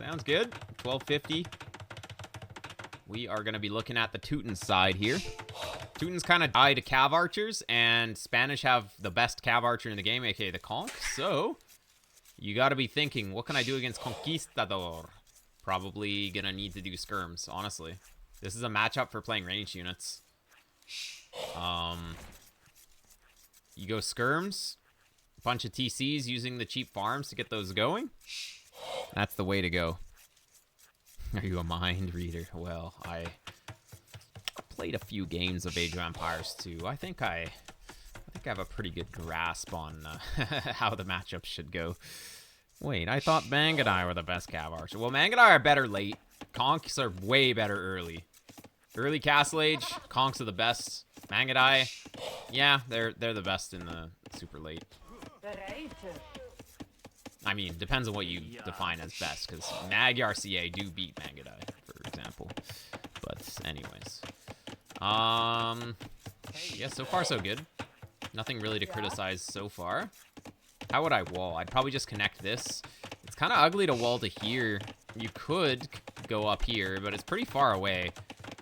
Sounds good. 1250. We are going to be looking at the Teutons side here. Teutons kind of die to Cav Archers, and Spanish have the best Cav Archer in the game, aka the Conch. So, you got to be thinking, what can I do against Conquistador? Probably going to need to do skirms, honestly. This is a matchup for playing ranged units. You go skirms, a bunch of TCs using the cheap farms to get those going. That's the way to go. Are you a mind reader? Well, I played a few games of Age of Empires 2. I think I have a pretty good grasp on how the matchups should go. Wait, I thought Mangadai were the best Cav Archer. Well, Mangadai are better late. Conchs are way better early. Early Castle Age, Conchs are the best. Mangadai, yeah, they're the best in the super late. I mean, depends on what you define as best, because Magyar CA do beat Mangadai, for example. But anyways. Yeah, so far so good. Nothing really to criticize so far. How would I wall? I'd probably just connect this. It's kind of ugly to wall to here. You could go up here, but it's pretty far away.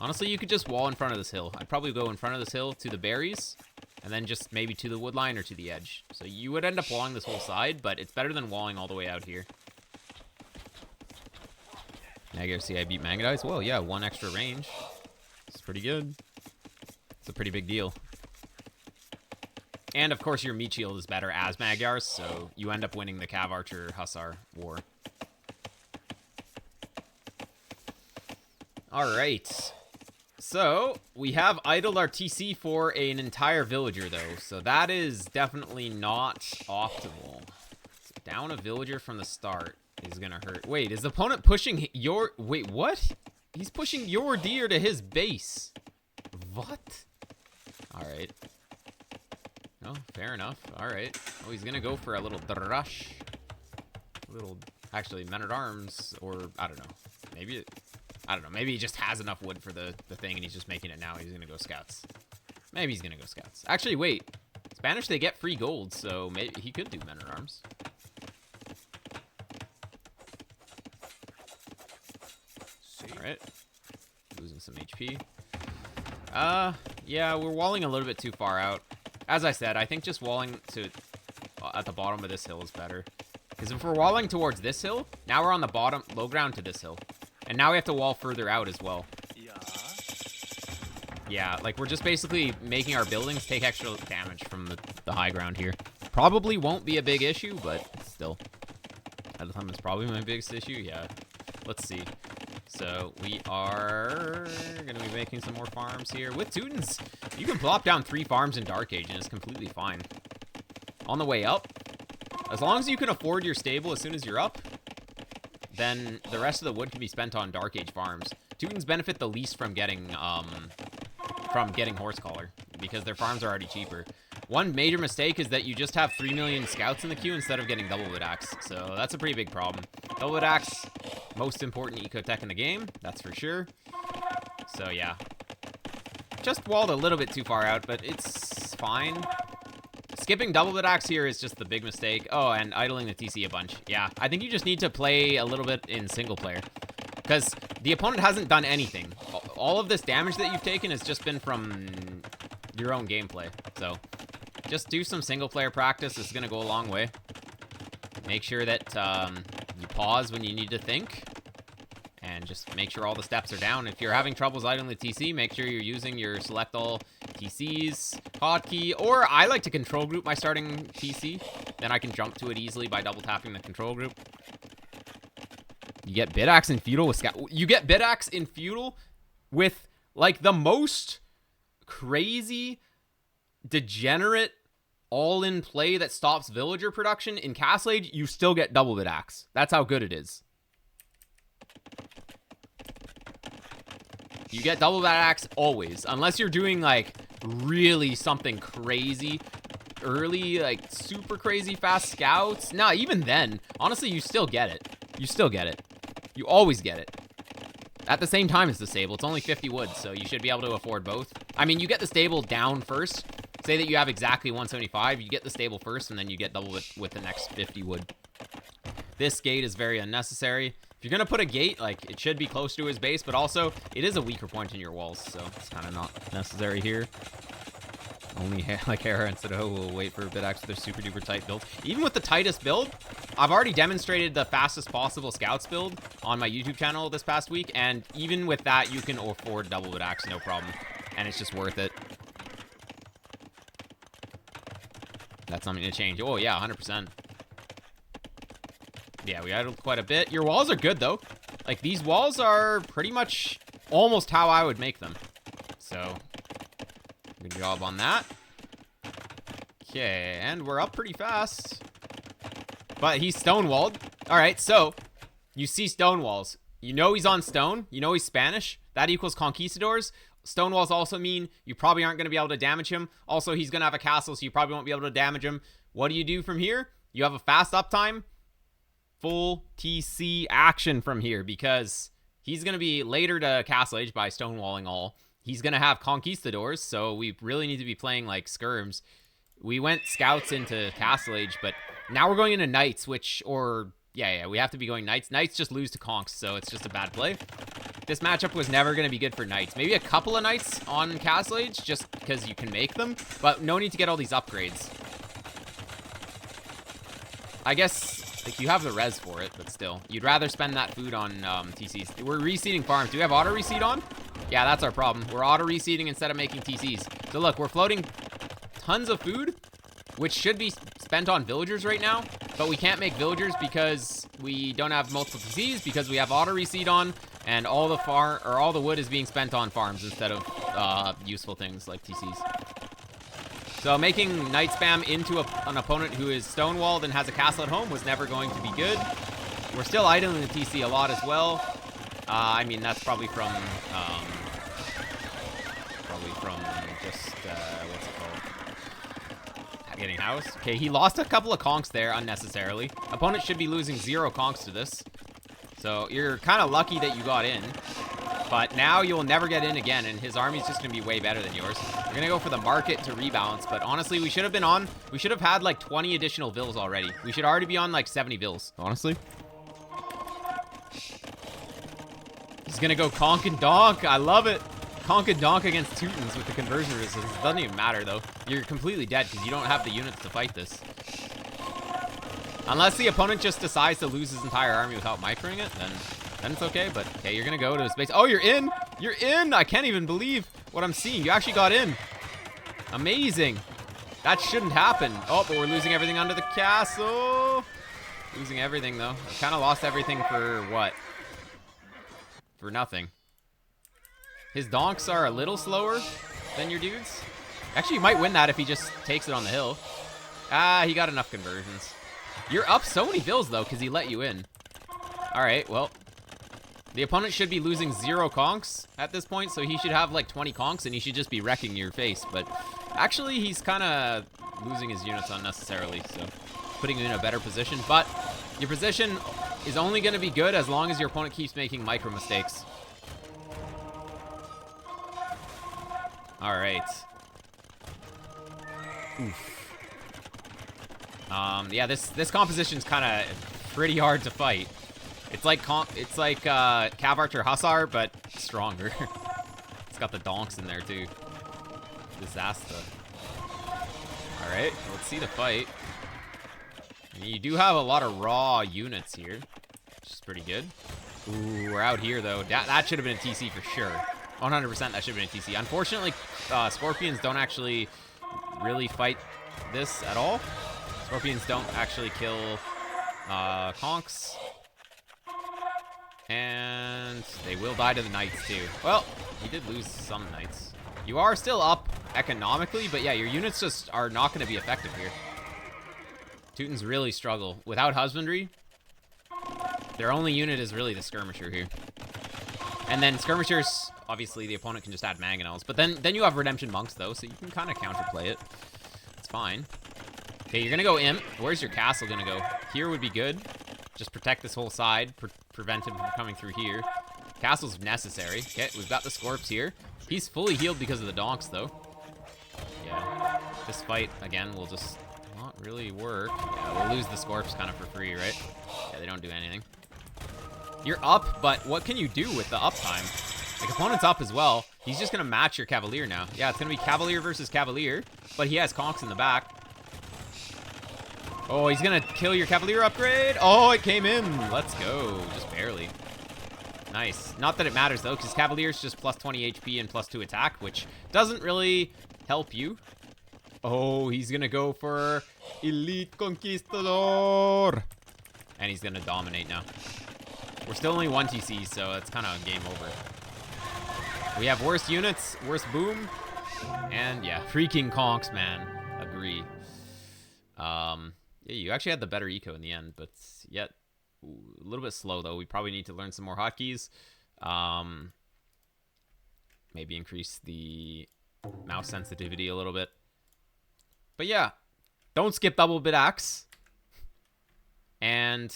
Honestly, you could just wall in front of this hill. I'd probably go in front of this hill to the berries, and then just maybe to the wood line or to the edge. So you would end up walling this whole side, but it's better than walling all the way out here. Magyar CI beat Mangadai as well. Yeah, 1 extra range. It's pretty good. It's a pretty big deal. And of course your meat shield is better as Magyars, so you end up winning the Cav Archer Hussar war. Alright. So, we have idled our TC for an entire villager, though. So that is definitely not optimal. So down a villager from the start is going to hurt. Wait, is the opponent pushing your... Wait, what? He's pushing your deer to his base. What? Alright. Oh, fair enough. Alright. Oh, he's going to go for a little drush. Actually, men-at-arms, or... I don't know. Maybe... I don't know. Maybe he just has enough wood for the thing and he's just making it now. He's going to go scouts. Maybe he's going to go scouts. Actually, wait. Spanish, they get free gold, so maybe he could do men-at-arms. Alright. Losing some HP. Yeah, we're walling a little bit too far out. As I said, I think just walling to at the bottom of this hill is better. Because if we're walling towards this hill, now we're on the bottom, low ground to this hill. And now we have to wall further out as well. Yeah, like we're just basically making our buildings take extra damage from the high ground here. Probably won't be a big issue, but still. At the time, it's probably my biggest issue. Yeah. Let's see. So we are going to be making some more farms here. With Teutons, you can plop down 3 farms in Dark Age and it's completely fine. On the way up, as long as you can afford your stable as soon as you're up, then the rest of the wood can be spent on Dark Age farms. Teutons benefit the least from getting Horse Collar, because their farms are already cheaper. One major mistake is that you just have 3 million scouts in the queue instead of getting double wood axe, so that's a pretty big problem. Double wood axe, most important eco tech in the game, that's for sure. So yeah, just walled a little bit too far out, but it's fine. Skipping double wood axe here is just the big mistake. Oh, and idling the TC a bunch. Yeah, I think you just need to play a little bit in single player, because the opponent hasn't done anything. All of this damage that you've taken has just been from your own gameplay. So just do some single player practice. This is going to go a long way. Make sure that you pause when you need to think, and just make sure all the steps are down. If you're having troubles idling the TC, make sure you're using your select all TCs hotkey, or I like to control group my starting TC. Then I can jump to it easily by double tapping the control group. You get Bidax in feudal with scout. You get Bidax in feudal with like the most crazy, degenerate, all-in play that stops villager production in Castle Age. You still get double Bidax. That's how good it is. You get double Bidax always, unless you're doing like really something crazy early, like super crazy fast scouts. Nah, even then, honestly, you still get it. You still get it. You always get it. At the same time as the stable. It's only 50 wood, so you should be able to afford both. I mean, you get the stable down first. Say that you have exactly 175. You get the stable first, and then you get double with the next 50 wood. This gate is very unnecessary. If you're gonna put a gate, like, it should be close to his base, but also, it is a weaker point in your walls, so it's kind of not necessary here. Only like Hera and Sado will wait for Bidax with their super duper tight build. Even with the tightest build, I've already demonstrated the fastest possible scouts build on my YouTube channel this past week, and even with that, you can afford double Bidax, no problem. And it's just worth it. That's something to change. Oh yeah, 100%. Yeah, we idled quite a bit. Your walls are good though. Like, these walls are pretty much almost how I would make them. So, good job on that. Okay, and we're up pretty fast. But he's stonewalled. Alright, so, you see stone walls. You know he's on stone. You know he's Spanish. That equals conquistadors. Stone walls also mean you probably aren't going to be able to damage him. Also, he's going to have a castle, so you probably won't be able to damage him. What do you do from here? You have a fast uptime. Full TC action from here, because he's going to be later to Castle Age by stonewalling all. He's going to have conquistadors, so we really need to be playing like skirms. We went scouts into Castle Age, but now we're going into knights, which, or, yeah, we have to be going knights. Knights just lose to conks, so it's just a bad play. This matchup was never going to be good for knights. Maybe a couple of knights on Castle Age, just because you can make them, but no need to get all these upgrades. I guess, like, you have the res for it, but still. You'd rather spend that food on TCs. We're reseeding farms. Do we have auto reseed on? Yeah, that's our problem. We're auto reseeding instead of making TCs. So look, we're floating tons of food, which should be spent on villagers right now, but we can't make villagers because we don't have multiple TCs, because we have auto reseed on, and all the wood is being spent on farms instead of useful things like TCs. So making Knight Spam into an opponent who is stonewalled and has a castle at home was never going to be good. We're still idling the TC a lot as well. I mean, that's probably from just, what's it called? Getting house. Okay, he lost a couple of conks there unnecessarily. Opponent should be losing 0 conks to this. So you're kind of lucky that you got in. But now you'll never get in again, and his army's just going to be way better than yours. We're going to go for the market to rebalance, but honestly, we should have had like 20 additional vills already. We should already be on like 70 vills, honestly. He's going to go conk and donk. I love it. Conk and donk against Teutons with the conversion resistance. It doesn't even matter, though. You're completely dead because you don't have the units to fight this. Unless the opponent just decides to lose his entire army without microing it, then it's okay. But, okay, you're going to go to his base. Oh, you're in! You're in! I can't even believe what I'm seeing. You actually got in. Amazing. That shouldn't happen. Oh, but we're losing everything under the castle. Losing everything, though. I kind of lost everything for what? For nothing. His donks are a little slower than your dudes. Actually, you might win that if he just takes it on the hill. Ah, he got enough conversions. You're up so many vills, though, because he let you in. All right, well. The opponent should be losing 0 conks at this point, so he should have like 20 conks, and he should just be wrecking your face. But actually, he's kind of losing his units unnecessarily, so putting you in a better position. But your position is only going to be good as long as your opponent keeps making micro mistakes. All right. Oof. Yeah, this composition's kind of pretty hard to fight. It's like Cav Archer Hussar, but stronger. It's got the donks in there too. Disaster. All right, let's see the fight. You do have a lot of raw units here, which is pretty good. Ooh, we're out here though. That should have been a TC for sure. 100% that should have been a TC. Unfortunately, Scorpions don't actually really fight this at all. Scorpions don't actually kill conks. And they will die to the knights too. Well, he did lose some knights. You are still up economically, but yeah, your units just are not going to be effective here. Teutons really struggle. Without husbandry, their only unit is really the skirmisher here. And then skirmishers, obviously the opponent can just add mangonels. But then you have redemption monks though, so you can kind of counterplay it. It's fine. Okay, you're going to go imp. Where's your castle going to go? Here would be good. Just protect this whole side. Prevent him from coming through here. Castle's necessary. Okay, we've got the Scorps here. He's fully healed because of the donks, though. Yeah. This fight, again, will just not really work. Yeah, we'll lose the Scorps kind of for free, right? Yeah, they don't do anything. You're up, but what can you do with the uptime? Like, opponent's up as well. He's just going to match your Cavalier now. Yeah, it's going to be Cavalier versus Cavalier, but he has Conks in the back. Oh, he's going to kill your Cavalier upgrade. Oh, it came in. Let's go. Just barely. Nice. Not that it matters, though, because Cavalier's just plus 20 HP and plus 2 attack, which doesn't really help you. Oh, he's going to go for Elite Conquistador. And he's going to dominate now. We're still only 1 TC, so it's kind of game over. We have worse units, worse boom, and yeah, freaking conks, man. Agree. Yeah, you actually had the better eco in the end, but yet a little bit slow though. We probably need to learn some more hotkeys. Maybe increase the mouse sensitivity a little bit. But yeah, don't skip double bit axe. And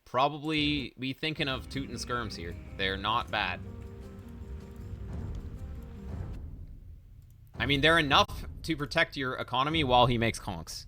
probably be thinking of Toot and Skirms here. They're not bad. I mean, they're enough to protect your economy while he makes conks.